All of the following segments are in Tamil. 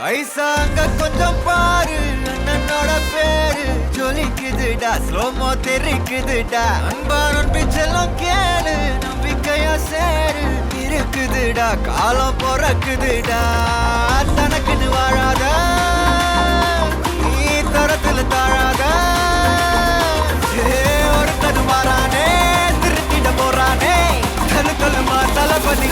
ஐசாங்க கொஞ்சம் பாரு அண்ணனோட பேரு ஜொலிக்குதுடா ஸ்லோமோ தெரிக்குதுடா அன்பாரன் பிச்செல்லாம் கேளு நம்பிக்கையா சேரு இருக்குதுடா காலம் பொறக்குதுடா தனக்குன்னு வாழாத நீ தரத்துல தாழாத ஒருத்தனு மாறானே திருத்திட போறானே கலு கலுமா தளபதி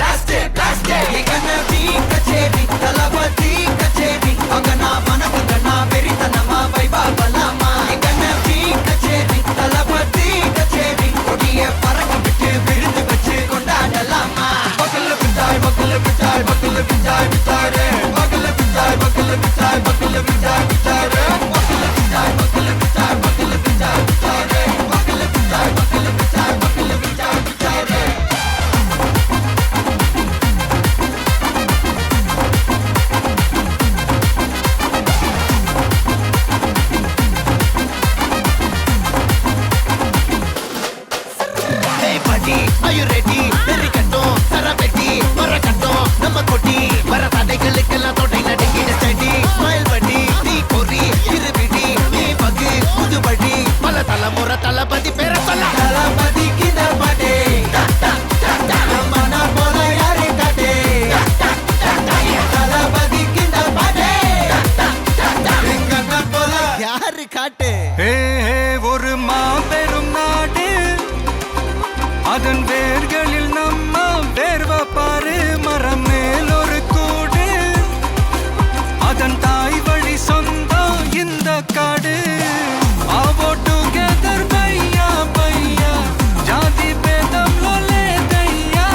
கச்சேரி தளபதி கச்சேரி அங்கனா மனகங்கனா வெறித்தனமா வைபா பலாமா எங்கனவி கச்சேரி தளபதி கச்சேரி கொடிய பறக்க விட்டு விருந்து வச்சு கொண்டாடலாமா பக்கல்ல பிட்டாய் பக்கல்ல பிட்டாய் பக்கல்ல பிட்டாய் பிட்டாரே பக்கல்ல பிட்டாய் பக்கல்ல பிட்டாய் பக்கல்ல பிட்டாய் பிட்டாரே பக்கல்ல பிட்டாய் பக்கல்ல பிட்டாய் பக்கல்ல பிட்டாய் பிட்டாரே பக்கல்ல பிட்டாய் பக்கல்ல பிட்டாய் பக்கல்ல பிட்டாய் பிட்டாரே Are you ready? Very கட்டும் சரபெட்டி வர கட்டும் நம்ம கொட்டி வர தடைகளுக்கெல்லாம் தொடை நடுங்கிட ஸ்டடி ஸ்மைல் படி நீ பொறி இருபிடி நீ பகு புதுபடி பல தலைமுறை தளபதி பேர சொல்ல தளபதி கிந்த பாட்டே மனா போல யாரு காட்டே தளபதி கிந்த பாட்டே எங்கண்ணா போல யாரு காட்டே ஒரு மாபெரும் நாடு அதன் வேர்களில் நம்ம வேர்வ பாரு மரம் மேல் ஒரு கூடு அதன் தாய் வழி சொந்தம் இந்த காடு ஆவோ டுகெதர் பையா பையா ஜாதி பேதம் லோலே தையா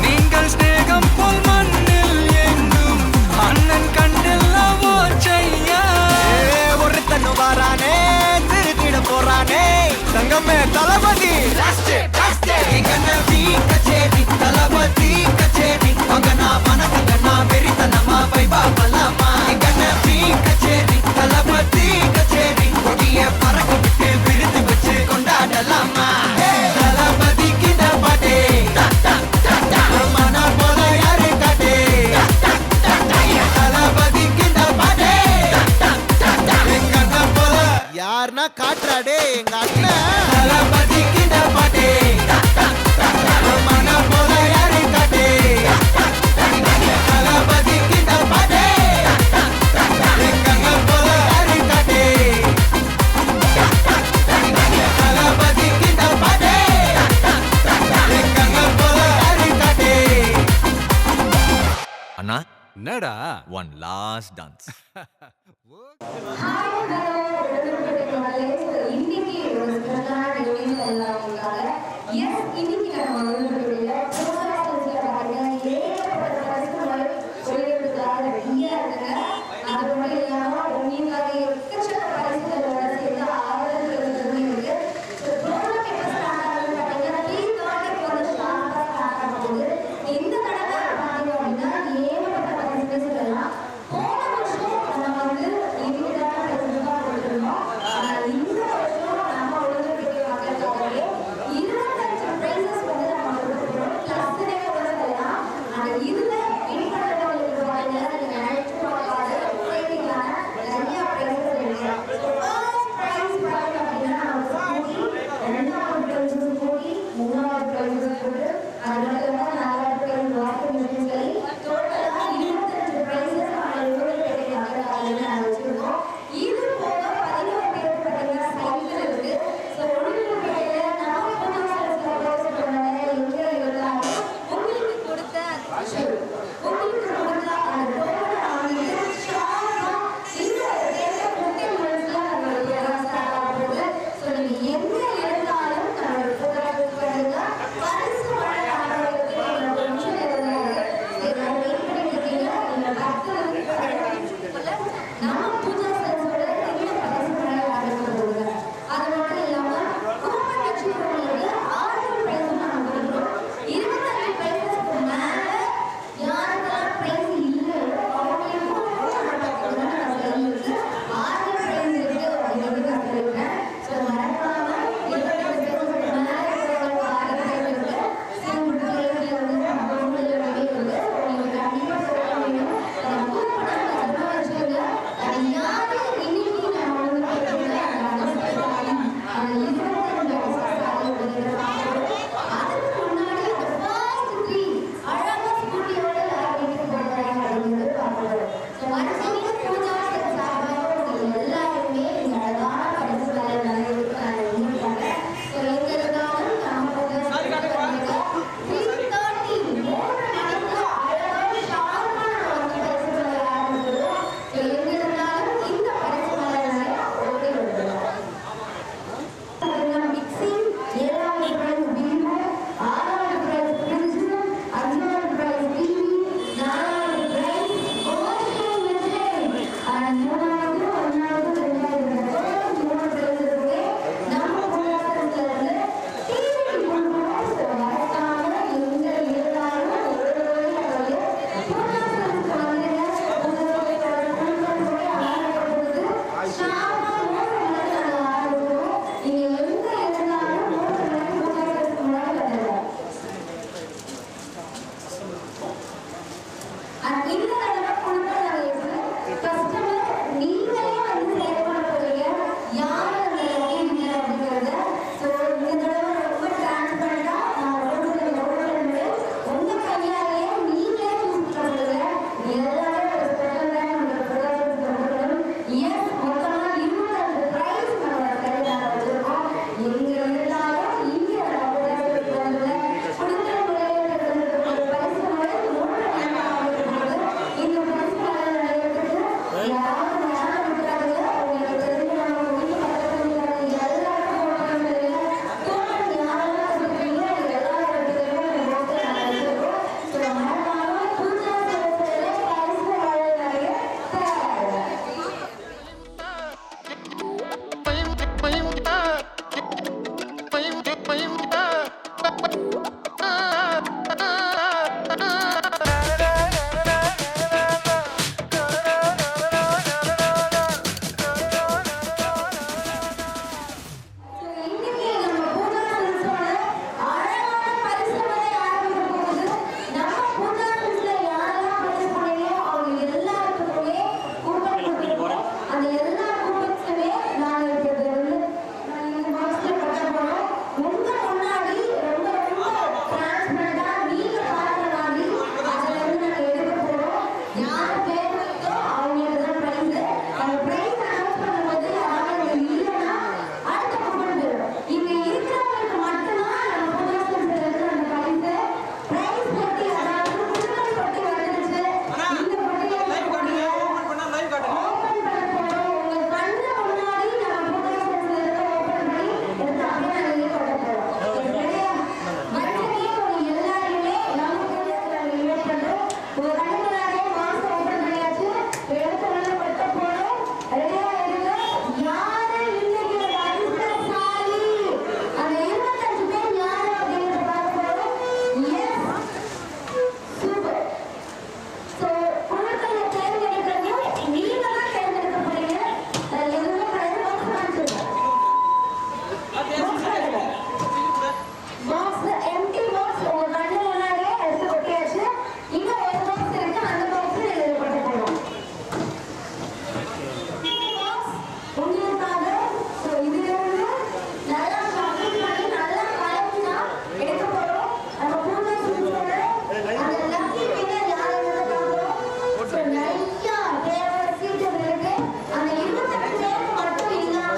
நீங்கள் ஸ்நேகம் போல் மண்ணில் எங்கும் அண்ணன் கண்டில்லவோ செய்யா ஒருத்தனு வாரானே திருத்திட போறானே தங்கமே தளபதி எங்கனவி கச்சேரி தளபதி கச்சேரி அங்கனா மனகங்கனா வெறித்தனமா வைபா பலாமா எங்கனவி கச்சேரி தளபதி கச்சேரி கொடிய பறக்க விட்டு விருந்து வச்சு கொண்டாடலாமா தளபதி கிட்ட பாட்டே மனா போல யாரு காட்டே தளபதி கிட்ட பாட்டே எங்கண்ணா போல யாருன்னா காட்டுறாடே எங்க அண்ணன் தளபதி கிட்ட பாட்டே மனா போல யாரு காட்டே தளபதி கிட்ட பாட்டே எங்கண்ணா போல யாரு காட்டே தளபதி கிட்ட பாட்டே எங்கண்ணா போல யாரு காட்டே அண்ணா என்னடா ஒன் லாஸ்ட் டான்ஸ் இன்னைக்கு ஒரு ஸ்பெஷலான ரிலீஸ் பண்ணலாம்னால எஸ் இன்னைக்கு நம்ம வந்து போராட்டத்துல பாருங்க ஏகப்பட்ட பரிசுகள் வெளியிடுறதுக்காக ரெடியா இருக்குங்க அது மட்டும் இல்லாம நீங்க எக்கச்சக்க பரிசுகளோட சேர்த்து ஆதரவு இருக்கு ப்ரோக்ராம் எப்ப ஸ்டார்ட் ஆகுது பாத்தீங்கன்னா 3:30 வந்து ஸ்டார்ட் ஆகுது இந்த தடவை பாத்தீங்க அப்படின்னா ஏகப்பட்ட பரிசுகள் சொல்லலாம் போன வருஷம் நம்ம வந்து லிமிட்டடான பரிசுகள் தான் கொடுத்துருந்தோம் ஆனா இந்த வருஷம் நம்ம உலகத்துக்கு மக்களுக்காகவே இந்த தடவை கொடுத்த கஸ்டமர் நீங்களே வந்து செலக்ட் பண்ண போறீங்க யார் அந்த லக்கி வின்னர் அப்படிங்கறத. ஸோ இந்த தடவை ரொம்ப டிரான்ஸ்பரண்டா உங்க கையாலேயே நீங்களே சூஸ் பண்ணுங்க. எல்லாரும் ஒரு ஸ்பெஷலான உங்க ப்ரோடக்ட் கொடுக்கணும். எஸ் மொத்தமா 22 பிரைஸ் நம்ம கையில வச்சிருக்கோம். எங்க இருந்தாலும் இங்க ப்ரோடக்ட் கொடுங்க. கொடுக்கிற முறையில் ஒரு பரிசு முறை 3 ஆகிறது. இந்த பரிசு நிறைவேற்றுறது யாரும் யாரும் விட்டுறாங்க. உங்களுக்கு தெரிஞ்சவங்க வீட்டு பக்கத்துல எல்லாருக்கும் போடுறாங்க. தோட்டம் யாரெல்லாம் சொல்றீங்க எல்லாரும் வச்சிருக்கோம். ஸோ மறக்காம பூஜா சேவையில பரிசு நிறைய இன்னைக்கு நம்ம பூஜா சில்க்ஸோட அழகான பரிசுகளை ஆரம்பிக்க போகுது. நம்ம பூஜா சில்க்ஸ்ல யாரெல்லாம் பரிசு பண்ணீங்களோ அவங்க எல்லாருக்குமே கூப்பன் கொடுத்துருக்கோம். அந்த எல்லா கூப்பன்ஸுமே நான் இருக்கிறது வந்து நான் இந்த பாக்ஸ்ல கட்ட போறோம். உங்க முன்னாடி ரொம்ப டிரான்ஸ்பரண்டா நீங்க பார்க்குற மாதிரி அதுல இருந்து நாங்க எடுக்க போறோம். யார் பேர் இருக்கோ அவங்களுக்கு தான் பிரைஸ். அந்த பிரைஸ் அனௌன்ஸ் பண்ணும்போது யாரும் இல்லைன்னா அடுத்த கூப்பன் வரும். இங்க இருக்கிறவங்களுக்கு மட்டும்தான் நம்ம பூஜா சில்க்ஸ்ல இருக்கிற அந்த பிரைஸ் பட்டி அதாவது குடும்பம் பட்டி வந்துருச்சு. இந்த பட்டியை ஓபன் பண்ண போறோம். உங்க கண்ணு முன்னாடி நம்ம பூஜா சில்க்ஸ்ல இருக்க ஓபன் பண்ணி எடுத்து அப்படியே நாங்க கொட்ட போறோம். சரியா? மறுபடியும் உங்க எல்லாரையுமே நமக்கு இன்வைட் பண்றோம். உங்க கண்ணு முன்னாடியே மாஸ்க் ஓபன் பண்ணியாச்சு. எடுத்து உள்ள கொட்ட போறோம். ரெடியா இருங்க. யாரு இன்னைக்கு அதிர்ஷ்டசாலி? அந்த 25 பேர் யாரு அப்படிங்கறத பார்க்க போறோம். Yes super. ஸோ பொருட்களை தேர்ந்தெடுக்கிறது நீங்க தான் தேர்ந்தெடுக்க போறீங்க. எதுவுமே கிடையாது. பாக்ஸ் எம்டி பாக்ஸ் உங்க கண்ணு முன்னாடியே எடுத்து கொட்டியாச்சு. இன்னும் ஒரு பாக்ஸ் இருக்கு. அந்த பாக்ஸ் நீங்க கொட்ட போறோம். பாக்ஸ் உங்களுக்காக. ஸோ இதுல இருந்து நல்லா ஷாப்பிங் பண்ணி நல்லா கலெக்ஷனா எடுக்க போறோம். நம்ம பூஜா சில்க்ஸோட அந்த லக்கி வின்னர் யாருன்னு பார்க்கிறோம். ஸோ நிறைய ஃபேவரட் சீட்ஸ் இருக்கு. அந்த 28 பேருக்கு மட்டும் இல்லாம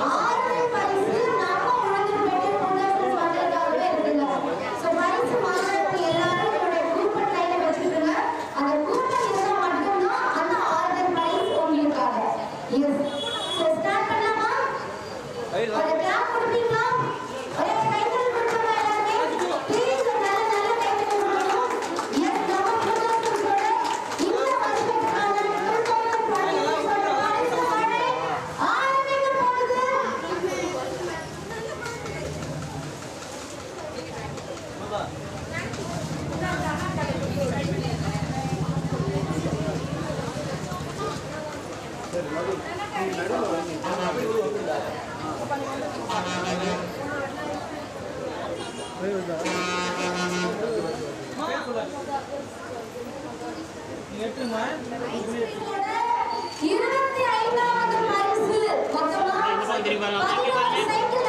6 பரிசு நம்ம உணர்ந்து பெற்று பூஜா சில்க்ஸ் வந்ததுக்காகவே இருக்குங்க. ஸோ பரிசு வாங்குறவங்க எல்லாரும் உங்களுடைய கூப்பன் கையில வச்சுக்கோங்க. அந்த கூப்பன் இருந்தா மட்டும்தான் அந்த 6 பரிசு உங்களுக்காக. எஸ். ஸோ ஸ்டார்ட் பண்ணலாமா? ஒரு கிளாப் கொடுப்பீங்களா? ஒரே கைத்தறி கொடுப்போமா எல்லாருமே? ப்ளீஸ் நல்ல நல்ல கைத்தறி கொடுக்கணும். எஸ் நம்ம பூஜா சில்க்ஸோட இந்த வருஷத்துக்கான 2024 பரிசு மழை ஆரம்பிக்க போகுது. இருபத்தி ஐந்தாவது பரிசு மொத்தமா 16 சைக்கிள்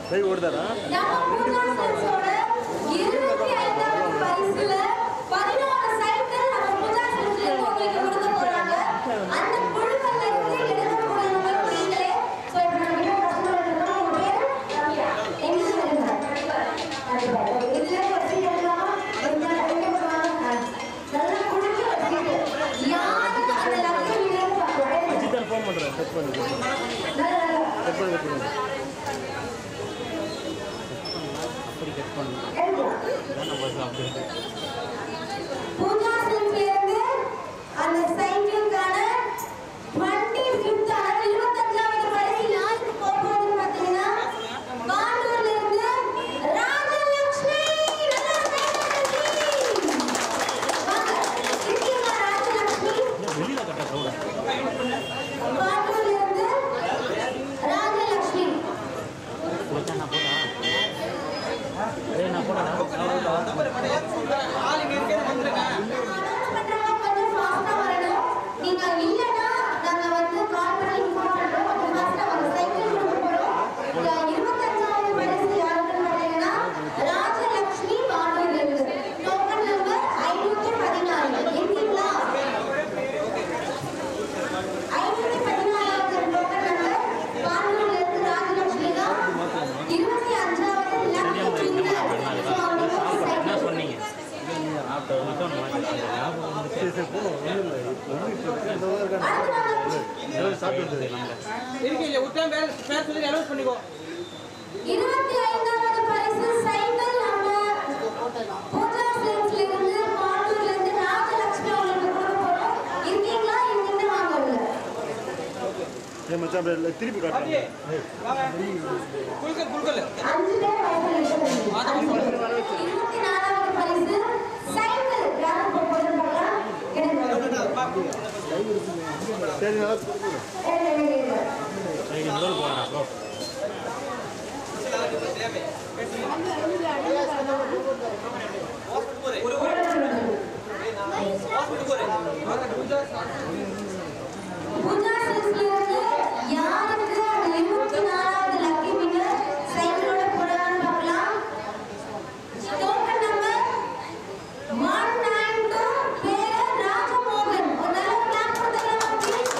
கை ஓடுதாரா? நம்ம பூஜா சில்க்ஸோட 25வது பரிசுல 16 சைக்கிள் நம்ம பூஜா சில்க்ஸ்ல இருந்து உங்களுக்கு கொடுக்க போறாங்க. அந்த குழுக்கள்ல இருந்து எடுக்க போறவங்க நீங்களே. சோ இப்போ நம்ம கிட்ட கஸ்டமர் இருக்கோம். உங்க பேரு ரம்யா. எங்க சொல்லுங்க. இதுல ஒரு சீட் எடுக்கலாமா? எங்க போறாங்க? நல்லா குடுங்க ஒரு சீட். யாரு அந்த லக்கி வின்னர் பார்க்கறேன். டிஜிட்டல் ஃபோன் பண்றேன். செக் பண்ணி. செக் பண்ணி. அப்படி கட் பண்ணு. நான் பஸ் அப்படியே. பூஜா சில்க்ஸ்ல இருந்து அந்த சைக்கிளுக்கான 25th அதாவது 25வது பரிசு யாருக்கு போகுதுன்னு பார்த்தீங்கன்னா பாண்டூர்ல இருந்து ராஜலட்சுமி. வாங்க இருக்கீங்களா ராஜலட்சுமி? வெளியில கட்ட சவுண்ட். பாண்டூர்ல இருந்து ராஜலட்சுமி. போட்டா கொஞ்சம் ஃபாஸ்டா வரணும். நீங்க இல்லனா நாங்க வந்து கால் பண்ணி இன்ஃபார்ம் பண்றோம். கொஞ்சம் ஃபாஸ்டா வாங்க. சைக்கிள் கொடுக்க போறோம். இந்த 25வது பரிசு யாருக்குன்னு பாத்தீங்கன்னா ராஜலட்சுமி வானூர்ல டோக்கன் நம்பர் 514. இருக்கீங்களா? 514வது டோக்கன் நம்பர் வானூர்ல இருந்து ராஜலட்சுமி தான் 25வது லக்கி வின்னர். என்ன சொன்னீங்க இருபத்தி பரிசு சைக்கிள் நம்ம பூஜா சில்க்ஸ்ல இருந்து மாட்டூர்ல இருந்து ராஜலட்சுமி அவங்களுக்கு கொடுக்க போறோம். இருக்கீங்களா? இங்கிருந்து வாங்க உள்ள. திருப்பி காட்டுறேன். 5 பேர் வயசுல 24வது பரிசு சைக்கிள் யாருக்கு போக போறோம் பார்க்கலாம். சரி முதல் போகிறேன் ப்ரோ. பூஜா சில்க்ஸ்ல இருந்து யாருக்கு அந்த 24வது லக்கி வின்னர் சைக்கிளோட போறான்னு பார்க்கலாம். டோக்கன் நம்பர் 192 பேர் ராஜமோகன். ஒரு நல்ல கிளாப் கொடுத்துக்கலாம் ப்ளீஸ்.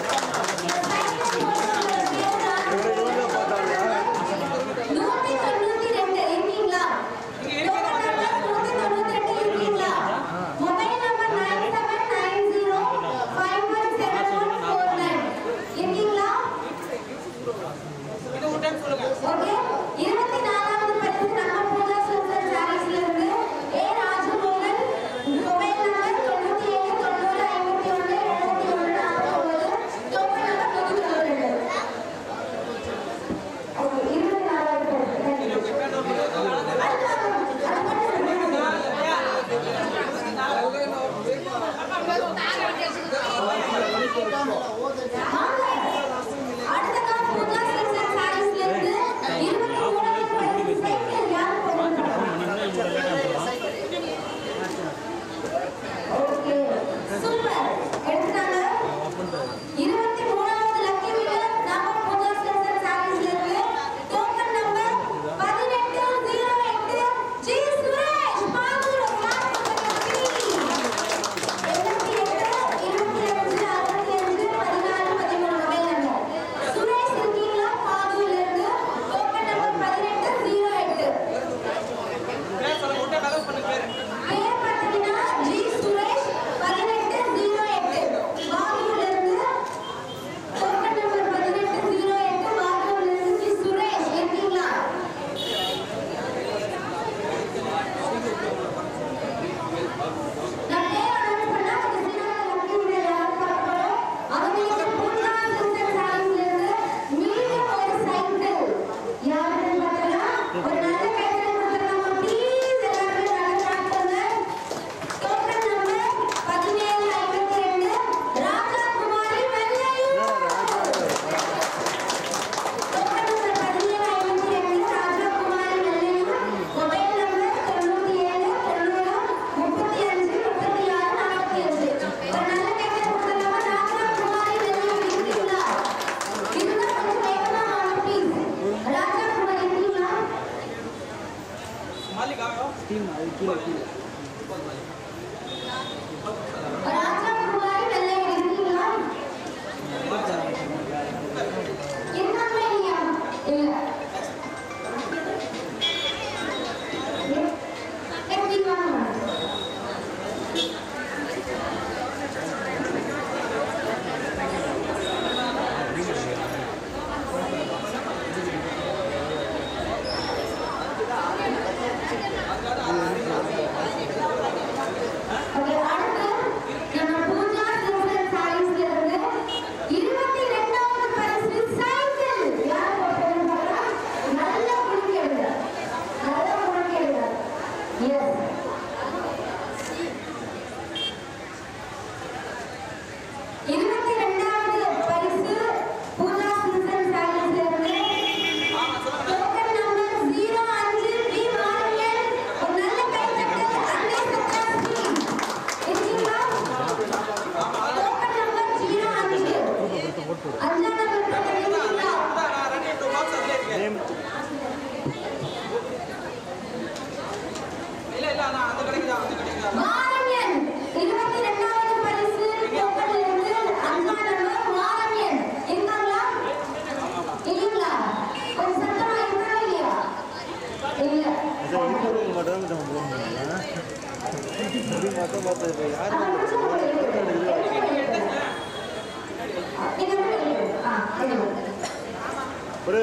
இருக்கிறவங்க மட்டும் தான் நம்ம போகணும் அப்படி மட்டும் பார்த்து யார் ஒரு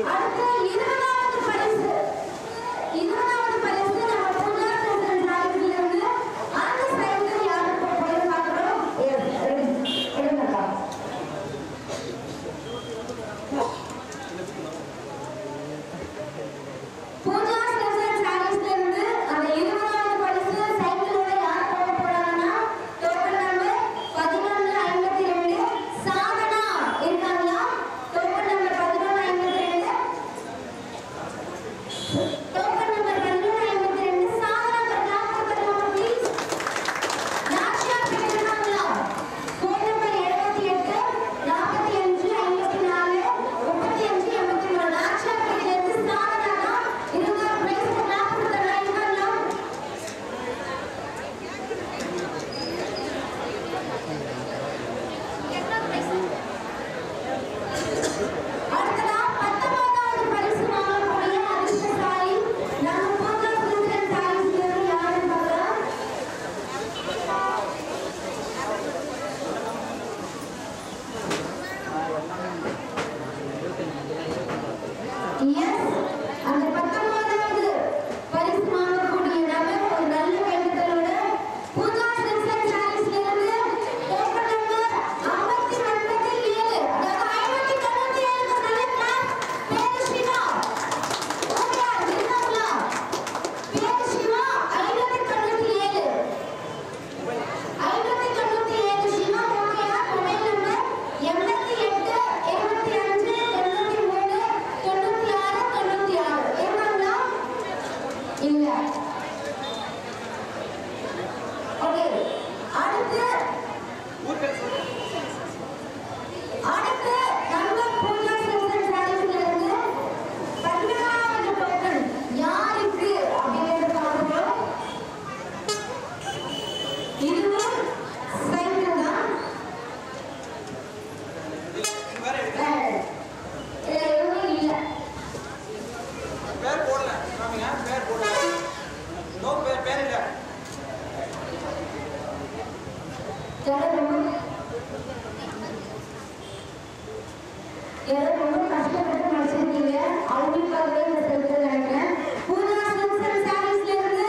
ரொம்ப கஷ்டப்பட்டு முடிச்சிருக்கீங்க. அவங்களுக்காகவே இந்த சைக்கிள் நினைக்கிறேன். பூஜா சில்க்ஸ் அண்ட் சாரீஸ்ல இருந்து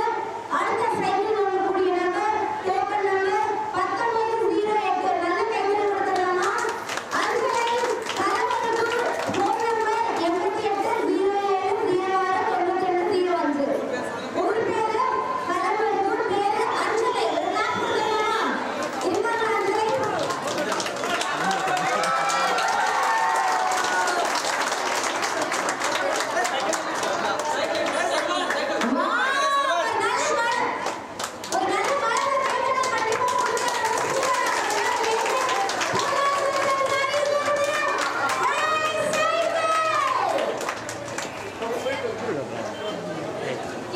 அடுத்த சைக்கிள் வாங்கக்கூடிய நம்பர் டோக்கன் நம்பர் 1908. நல்ல கைகள் கொடுத்துடலாமா? அஞ்சலை கரமண்டூர் ஃபோன் நம்பர் 8807069205. ஒரு பேரு கரமண்டூர், பேரு அஞ்சலை. கிளாப் கொடுத்துடலாமா? இருக்காங்க அஞ்சலை?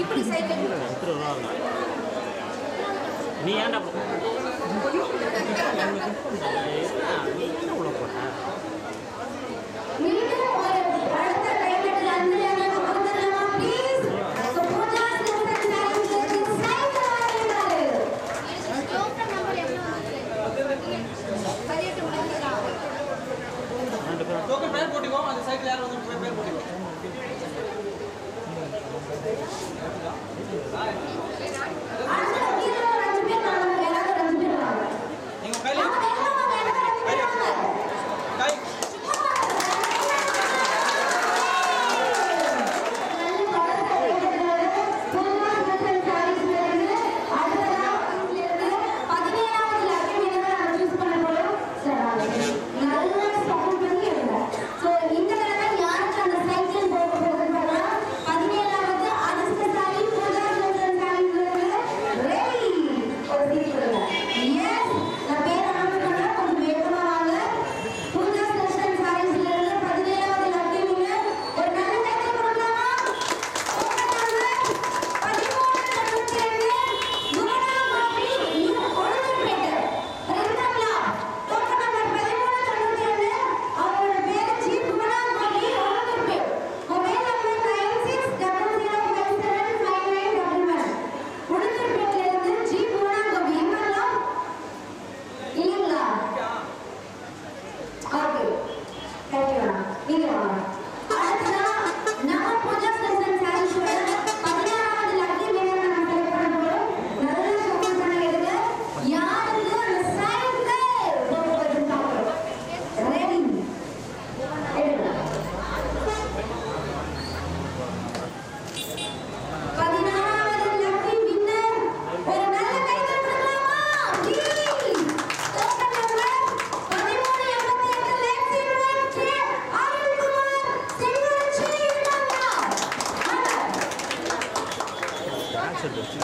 இப்படி சைக்கிள் நீ ஏன்டா நீ என்ன உள்ள போட்ட மீண்டும் ஒரு அடுத்த டைம்ல அஞ்சலியான கொடுத்துடலாமா please? So Pooja silks and sarees cycle வாங்கினாரு. டோக்கன் நம்பர் எவ்வளவு வந்து? 18 முடிஞ்சிரா. டோக்கன் பேர் போட்டுக்கோ. அந்த சைக்கிள் யார் வந்து பேர் போட்டுக்கோ. அடுத்த கீழ ஒரு 5 பேர் நாங்க எல்லாரும் 5 பேர் வாங்க. நீங்க கையில வாங்க, எல்லாரும் வாங்க, எல்லாரும் 5 பேர் வாங்க. கை அடுத்ததா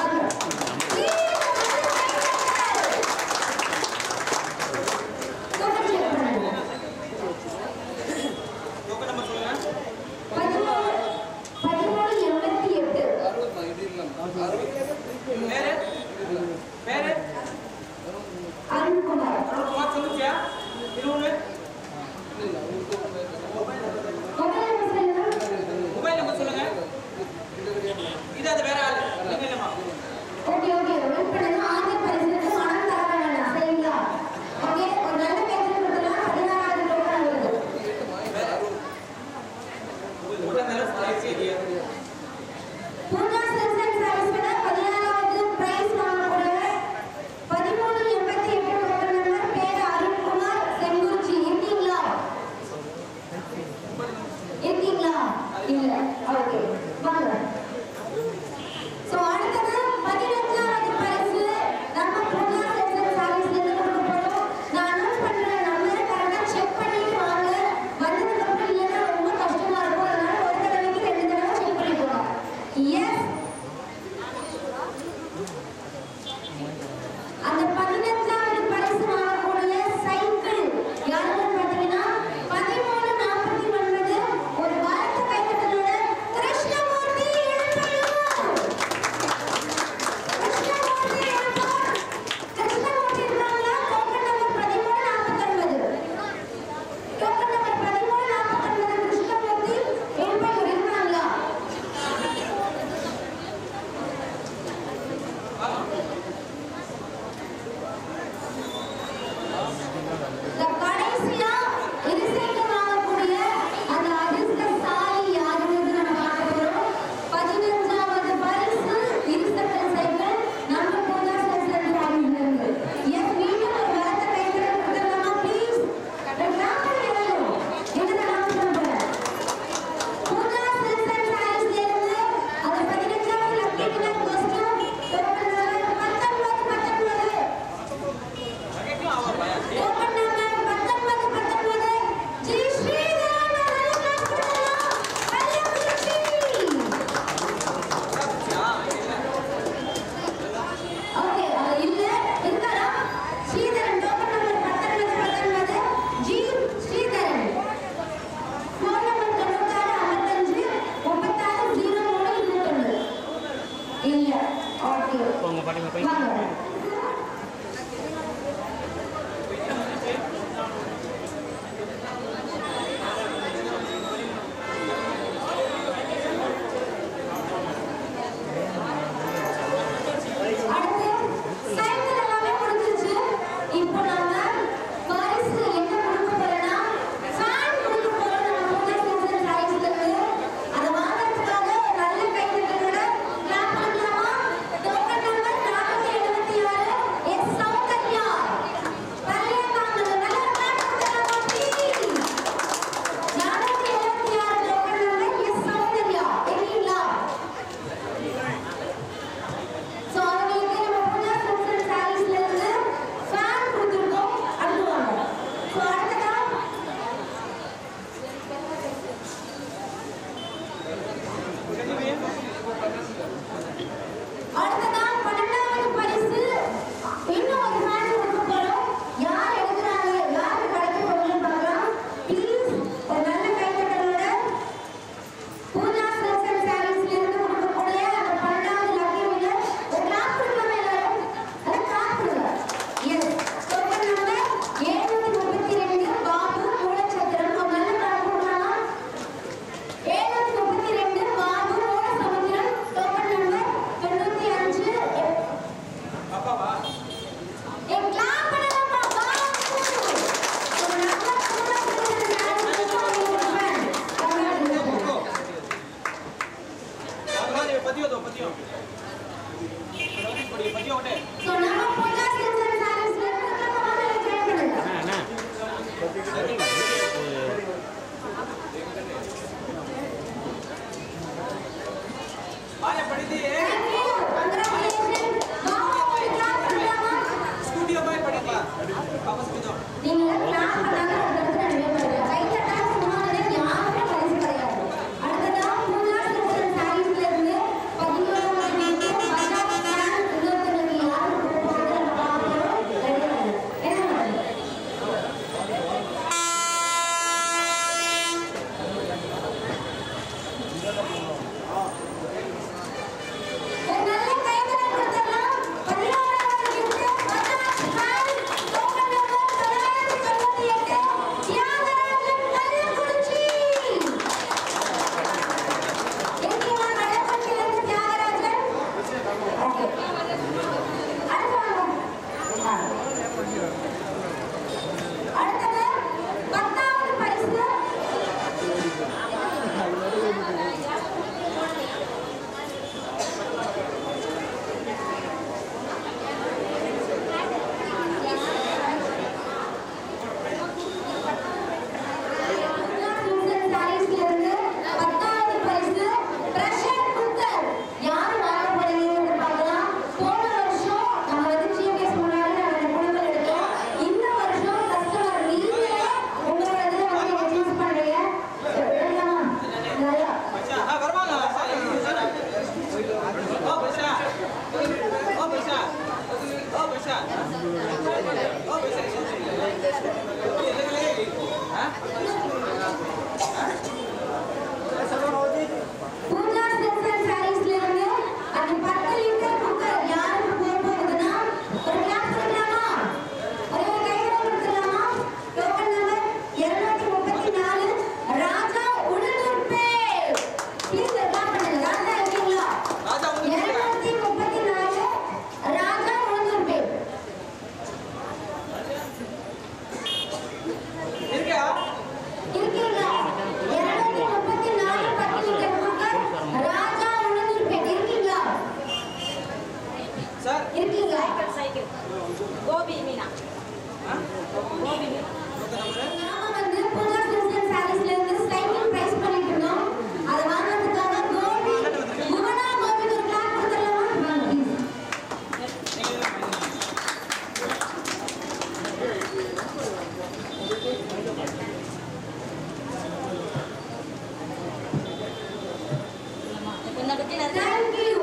Thank you.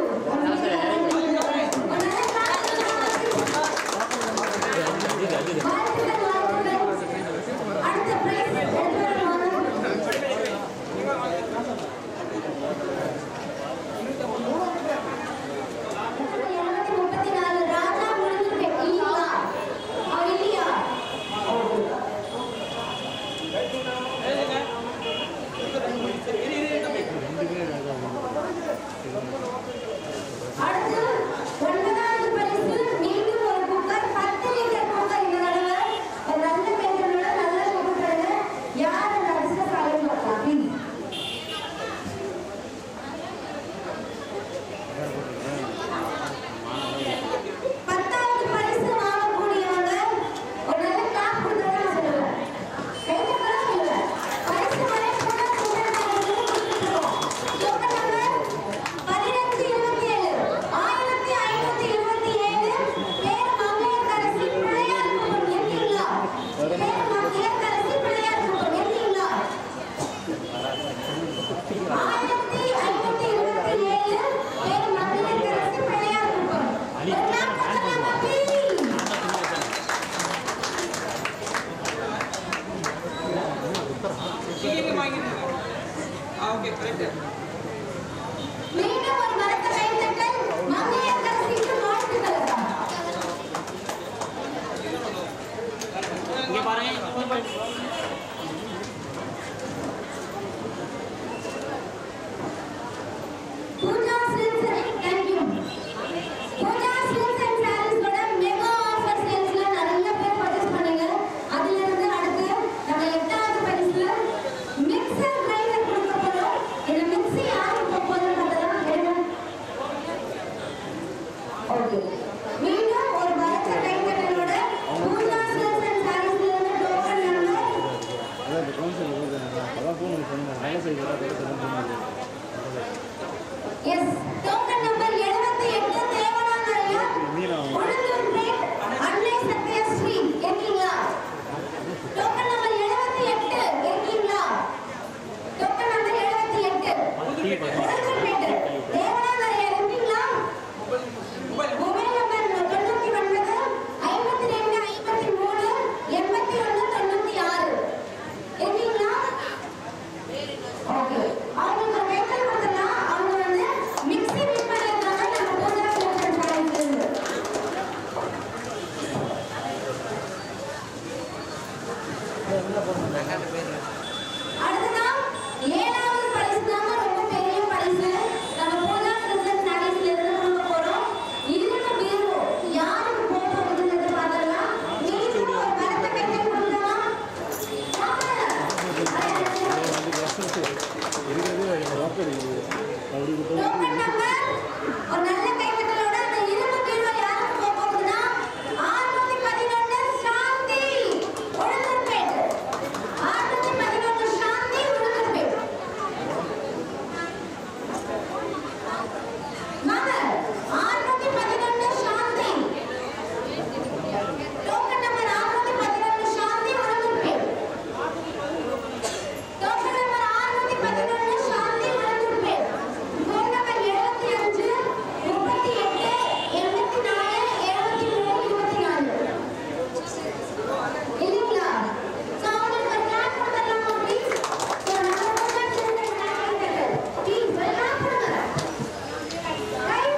அடுத்த பிரைஸ் ராஜா முடிஞ்சு இல்லையா அவர் இல்லையா அடுத்து 9வது பரிசு மீண்டும் ஒரு குக்கர் 10 லிட்டர் குக்கர் இந்த தடவை ஒரு நல்ல பேரோட நல்ல குக்கர் யார் அந்த அதிர்ஷ்டசாலின்னு பார்க்கலாம் ப்ளீஸ். 10வது பரிசு வாங்கக்கூடியவங்க ஒரு நல்ல கிளாப் கொடுத்தா நான் சொல்லுவேன். கைதட்டலாம் சொல்லுவேன். பரிசு வரைக்கும் கொடுத்துருக்கோம். டோக்கன் நம்பர் 1527 1527 பேர் மங்கையர்கரசி பிள்ளையார் குப்பம் எண்ணிங்களா? பேர் மங்கையர்கரசி பிள்ளையார் குப்பம் எண்ணிங்களா? 1527 பேர் மங்கையர்கரசி பிள்ளையார் குப்பம். எல்லாம் பக்கமா please. மீண்டும் ஒரு மரத்த கைத்தட்டல் மங்கையர்கரசிக்கு வாழ்த்துக்கள். இங்கே பாருங்க. Pooja silks thank you. Pooja silks and சாரீஸோட மெகா ஆஃபர் சேல்ஸ்ல நிறைய பேர் பர்ச்சேஸ் பண்ணீங்க. அதுல இருந்து அடுத்து நம்ம 8வது பரிசு மிக்சர் கிரைண்டர் கொடுக்க போறோம். இந்த மிக்ஸி யாருக்கு கொடுக்க போறோம்னு பார்த்தா ஓகே. மீண்டும் ஒரு பரத்த கைத்தட்டலோட பூஜா சில்க்ஸ் அண்ட் சாரீஸ்ல இருந்து டோக்கன் நம்பர் அதான் இப்போ கவுன்சில் அதான் ஃபோன் பண்ணி சொன்னேன் நல்ல செய்தி எஸ் டோக்கன் நம்பர் 78 தேவனாங்கரையா உளுந்தூர்பேட் அன்னை சத்யஸ்ரீ எங்கீங்களா? டோக்கன் நம்பர் 78 எங்கீங்களா? டோக்கன் நம்பர் 78 உளுந்தூர்பேட் தேவனாங்கரையா எங்கீங்களா? மொபைல் நம்பர் 99 52 53 81 96 எங்கீங்களா? ஓகே. அவங்க வெஹிக்கிள் கொடுத்தலாம். அவங்க வந்து மிக்ஸி ஃபிட் பண்ணிருக்காங்க. நம்ம பூஜா சில்க்ஸ் சாரீஸ்ல இருந்து. அடுத்ததா 7வது பரிசு தாங்க ரொம்ப பெரிய பரிசு. நம்ம பூஜா சில்க்ஸ் சாரீஸ்ல இருந்து கொடுக்க போறோம். இருந்த பீரோ யாருக்கு போக போகுதுன்னு பார்த்தலாம். மீண்டும் ஒரு பரத்த கைத்தட்டல் கொடுக்கலாம். டோக்கன் நம்பர் ஒரு நல்ல கைத்தட்டலோட அந்த இரும்பு பீரோ யாருக்கு போக போகுதுன்னா 611 சாந்தி உளுந்தூர்பேட். 611 சாந்தி உளுந்தூர்பேட். வாங்க 611 Shanthi. Token number 611 Shanthi Ulundurpet. Token number 611 Shanthi Ulundurpet. Phone number 75 38 84 73 24. இல்லைங்களா? ஸோ அவங்களுக்கு ஒரு கிளாப் கொடுத்துடலாமா ப்ளீஸ்? ஸோ நம்ம பூஜா சில்க்ஸ் ப்ளீஸ் ஒரு கிளாப் கொடுங்க. ரைட்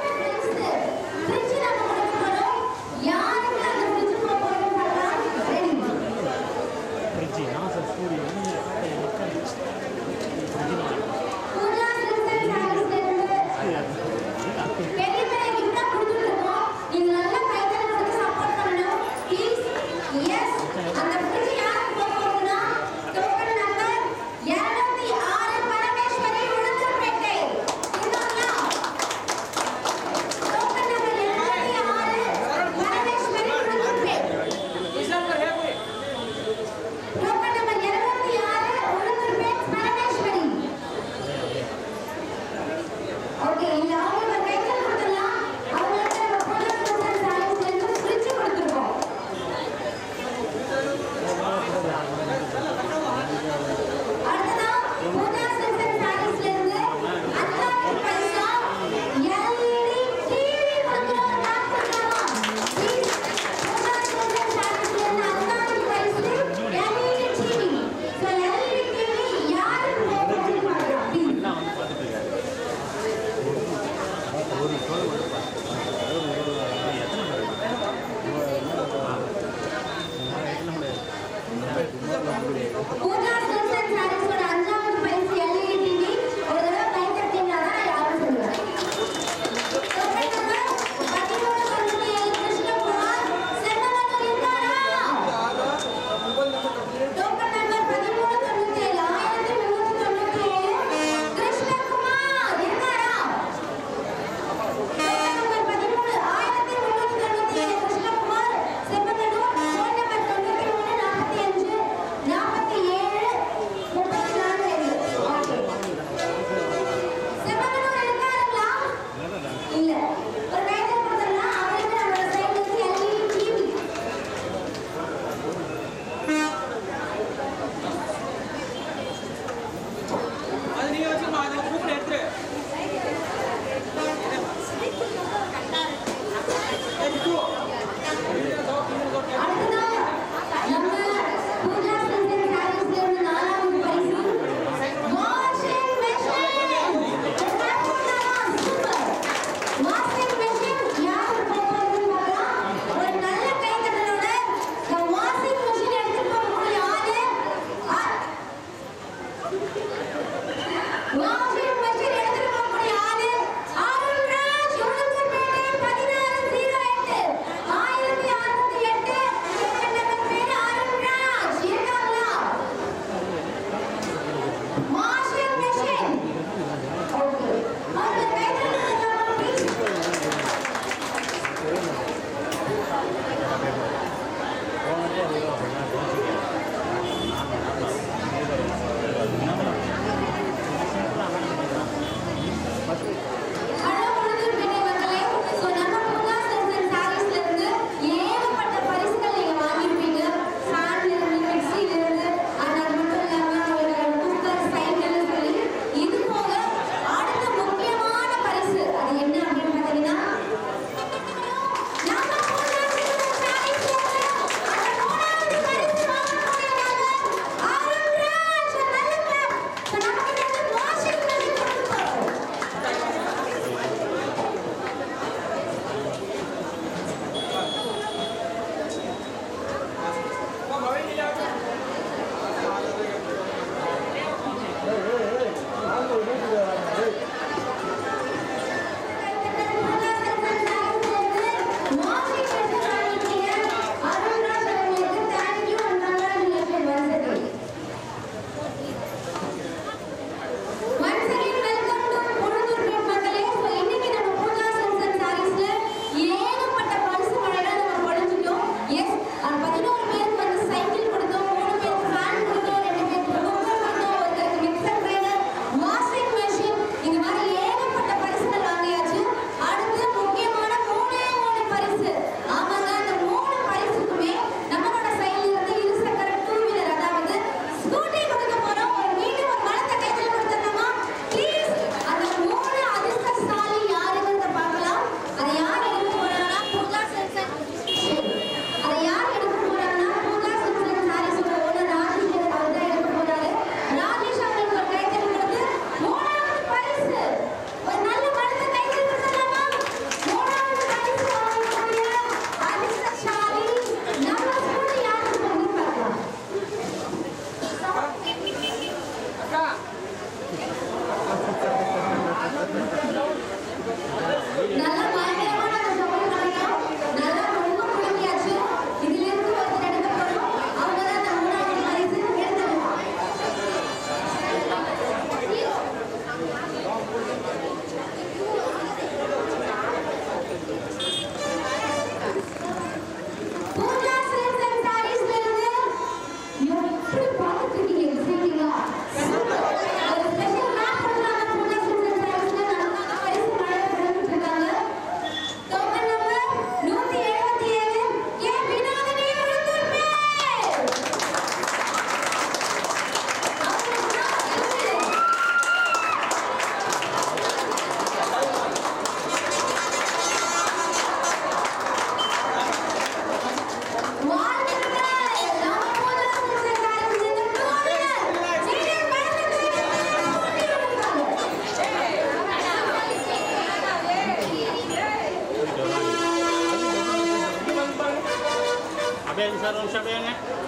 அப்படியே சார் ஒரு நிமிஷம் அப்படியே